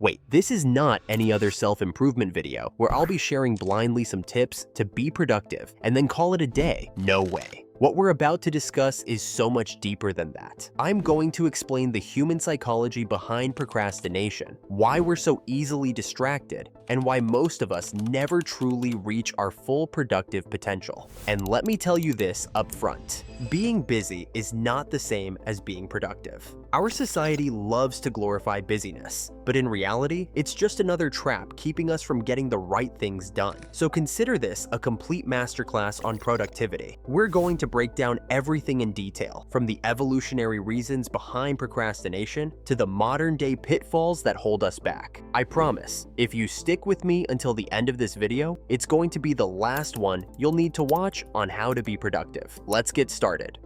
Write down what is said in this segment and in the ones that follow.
Wait, this is not any other self-improvement video where I'll be sharing blindly some tips to be productive and then call it a day. No way. What we're about to discuss is so much deeper than that. I'm going to explain the human psychology behind procrastination, why we're so easily distracted, and why most of us never truly reach our full productive potential. And let me tell you this up front. Being busy is not the same as being productive. Our society loves to glorify busyness, but in reality, it's just another trap keeping us from getting the right things done. So consider this a complete masterclass on productivity. We're going to break down everything in detail, from the evolutionary reasons behind procrastination to the modern-day pitfalls that hold us back. I promise, if you stick with me until the end of this video, it's going to be the last one you'll need to watch on how to be productive. Let's get started.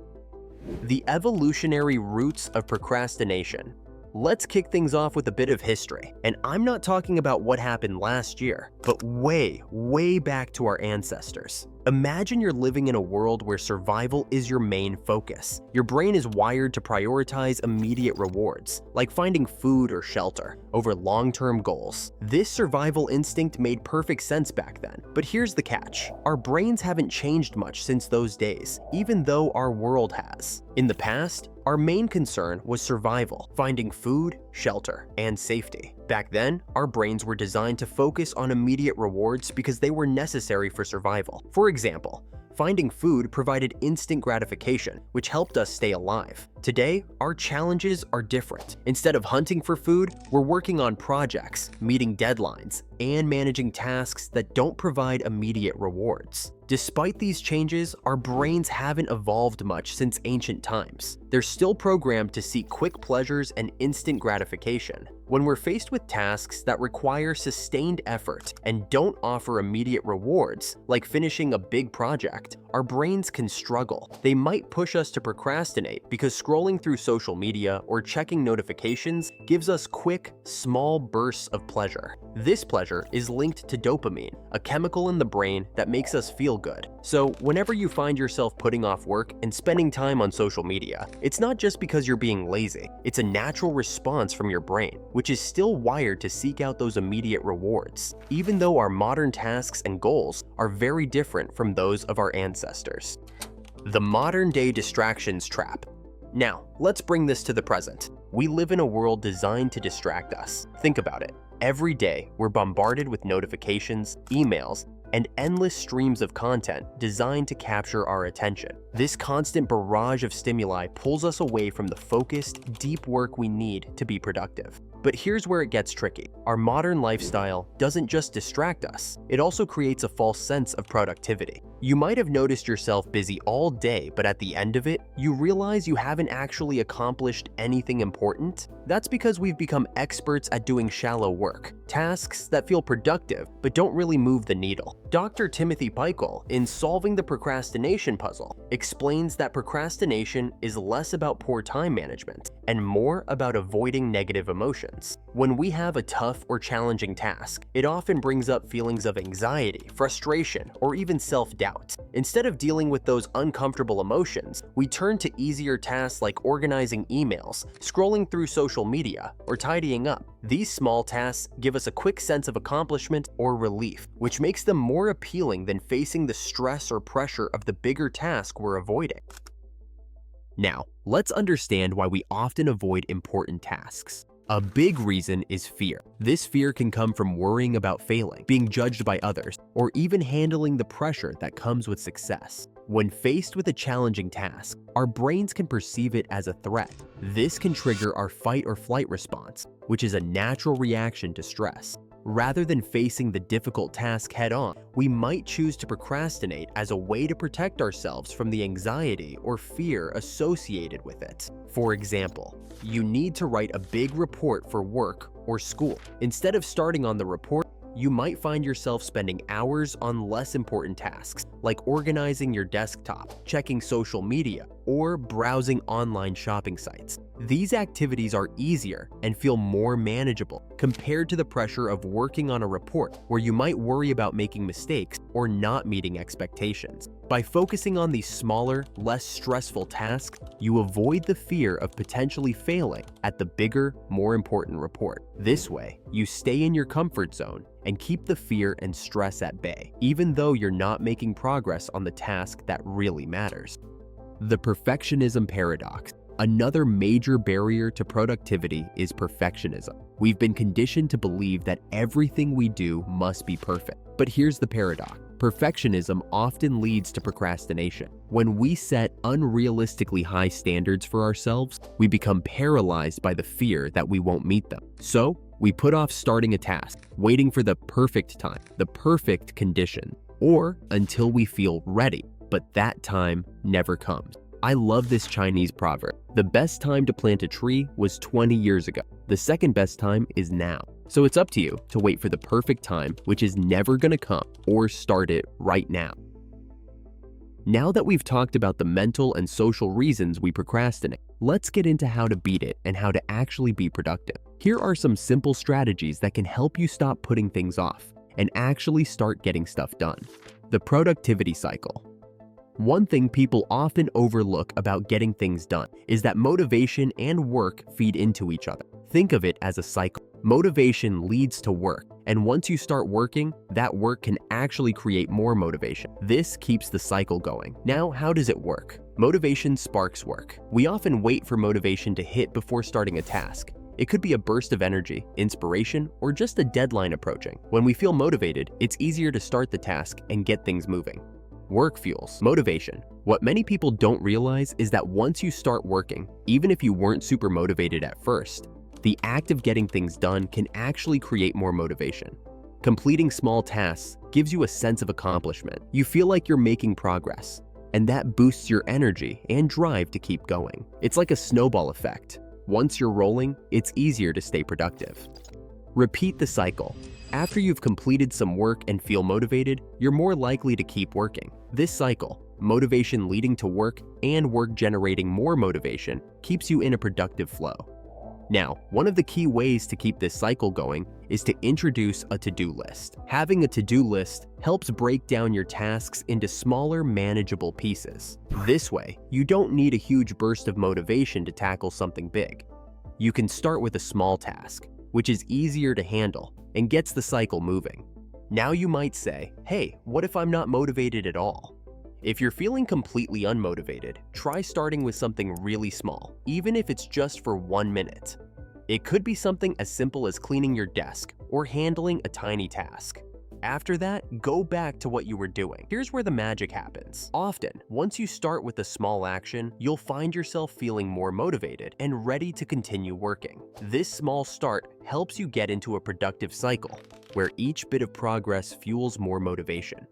The evolutionary roots of procrastination. Let's kick things off with a bit of history. And I'm not talking about what happened last year, but way back to our ancestors. Imagine you're living in a world where survival is your main focus. Your brain is wired to prioritize immediate rewards, like finding food or shelter, over long-term goals. This survival instinct made perfect sense back then. But here's the catch. Our brains haven't changed much since those days, even though our world has. In the past, our main concern was survival, finding food, shelter, and safety. Back then, our brains were designed to focus on immediate rewards because they were necessary for survival. For example, finding food provided instant gratification, which helped us stay alive. Today, our challenges are different. Instead of hunting for food, we're working on projects, meeting deadlines, and managing tasks that don't provide immediate rewards. Despite these changes, our brains haven't evolved much since ancient times. They're still programmed to seek quick pleasures and instant gratification. When we're faced with tasks that require sustained effort and don't offer immediate rewards, like finishing a big project, our brains can struggle. They might push us to procrastinate because scrolling through social media or checking notifications gives us quick, small bursts of pleasure. This pleasure is linked to dopamine, a chemical in the brain that makes us feel good. So whenever you find yourself putting off work and spending time on social media, it's not just because you're being lazy. It's a natural response from your brain, which is still wired to seek out those immediate rewards, even though our modern tasks and goals are very different from those of our ancestors. The modern-day distractions trap. Now, let's bring this to the present. We live in a world designed to distract us. Think about it. Every day, we're bombarded with notifications, emails, and endless streams of content designed to capture our attention. This constant barrage of stimuli pulls us away from the focused, deep work we need to be productive. But here's where it gets tricky. Our modern lifestyle doesn't just distract us, it also creates a false sense of productivity. You might have noticed yourself busy all day, but at the end of it, you realize you haven't actually accomplished anything important. That's because we've become experts at doing shallow work, tasks that feel productive but don't really move the needle. Dr. Timothy Peichel, in Solving the Procrastination Puzzle, explains that procrastination is less about poor time management and more about avoiding negative emotions. When we have a tough or challenging task, it often brings up feelings of anxiety, frustration, or even self-doubt. Instead of dealing with those uncomfortable emotions, we turn to easier tasks like organizing emails, scrolling through social media, or tidying up. These small tasks give us a quick sense of accomplishment or relief, which makes them more appealing than facing the stress or pressure of the bigger task we're avoiding. Now, let's understand why we often avoid important tasks. A big reason is fear. This fear can come from worrying about failing, being judged by others, or even handling the pressure that comes with success. When faced with a challenging task, our brains can perceive it as a threat. This can trigger our fight or flight response, which is a natural reaction to stress. Rather than facing the difficult task head-on, we might choose to procrastinate as a way to protect ourselves from the anxiety or fear associated with it. For example, you need to write a big report for work or school. Instead of starting on the report, you might find yourself spending hours on less important tasks, like organizing your desktop, checking social media, or browsing online shopping sites. These activities are easier and feel more manageable compared to the pressure of working on a report where you might worry about making mistakes or not meeting expectations. By focusing on these smaller, less stressful tasks, you avoid the fear of potentially failing at the bigger, more important report. This way, you stay in your comfort zone and keep the fear and stress at bay, even though you're not making progress on the task that really matters. The Perfectionism Paradox. Another major barrier to productivity is perfectionism. We've been conditioned to believe that everything we do must be perfect. But here's the paradox. Perfectionism often leads to procrastination. When we set unrealistically high standards for ourselves, we become paralyzed by the fear that we won't meet them. So, we put off starting a task, waiting for the perfect time, the perfect condition, or until we feel ready, but that time never comes. I love this Chinese proverb. The best time to plant a tree was 20 years ago. The second best time is now. So it's up to you to wait for the perfect time, which is never gonna come, or start it right now. Now that we've talked about the mental and social reasons we procrastinate, let's get into how to beat it and how to actually be productive. Here are some simple strategies that can help you stop putting things off and actually start getting stuff done. The productivity cycle. One thing people often overlook about getting things done is that motivation and work feed into each other. Think of it as a cycle. Motivation leads to work, and once you start working, that work can actually create more motivation. This keeps the cycle going. Now, how does it work? Motivation sparks work. We often wait for motivation to hit before starting a task. It could be a burst of energy, inspiration, or just a deadline approaching. When we feel motivated, it's easier to start the task and get things moving. Work fuels motivation. What many people don't realize is that once you start working, even if you weren't super motivated at first, the act of getting things done can actually create more motivation. Completing small tasks gives you a sense of accomplishment. You feel like you're making progress, and that boosts your energy and drive to keep going. It's like a snowball effect. Once you're rolling, it's easier to stay productive. Repeat the cycle. After you've completed some work and feel motivated, you're more likely to keep working. This cycle, motivation leading to work and work generating more motivation, keeps you in a productive flow. Now, one of the key ways to keep this cycle going is to introduce a to-do list. Having a to-do list helps break down your tasks into smaller, manageable pieces. This way, you don't need a huge burst of motivation to tackle something big. You can start with a small task, which is easier to handle and gets the cycle moving. Now you might say, hey, what if I'm not motivated at all? If you're feeling completely unmotivated, try starting with something really small, even if it's just for 1 minute. It could be something as simple as cleaning your desk or handling a tiny task. After that, go back to what you were doing. Here's where the magic happens. Often, once you start with a small action, you'll find yourself feeling more motivated and ready to continue working. This small start helps you get into a productive cycle, where each bit of progress fuels more motivation.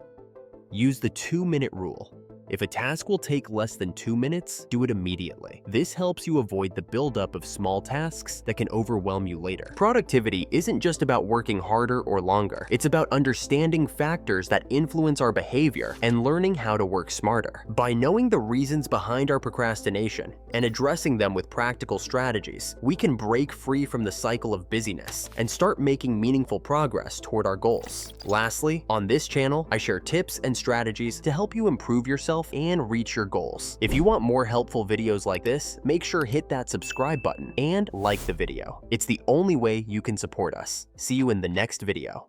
Use the 2-minute rule. If a task will take less than 2 minutes, do it immediately. This helps you avoid the buildup of small tasks that can overwhelm you later. Productivity isn't just about working harder or longer. It's about understanding factors that influence our behavior and learning how to work smarter. By knowing the reasons behind our procrastination and addressing them with practical strategies, we can break free from the cycle of busyness and start making meaningful progress toward our goals. Lastly, on this channel, I share tips and strategies to help you improve yourself and reach your goals. If you want more helpful videos like this, make sure hit that subscribe button and like the video. It's the only way you can support us. See you in the next video.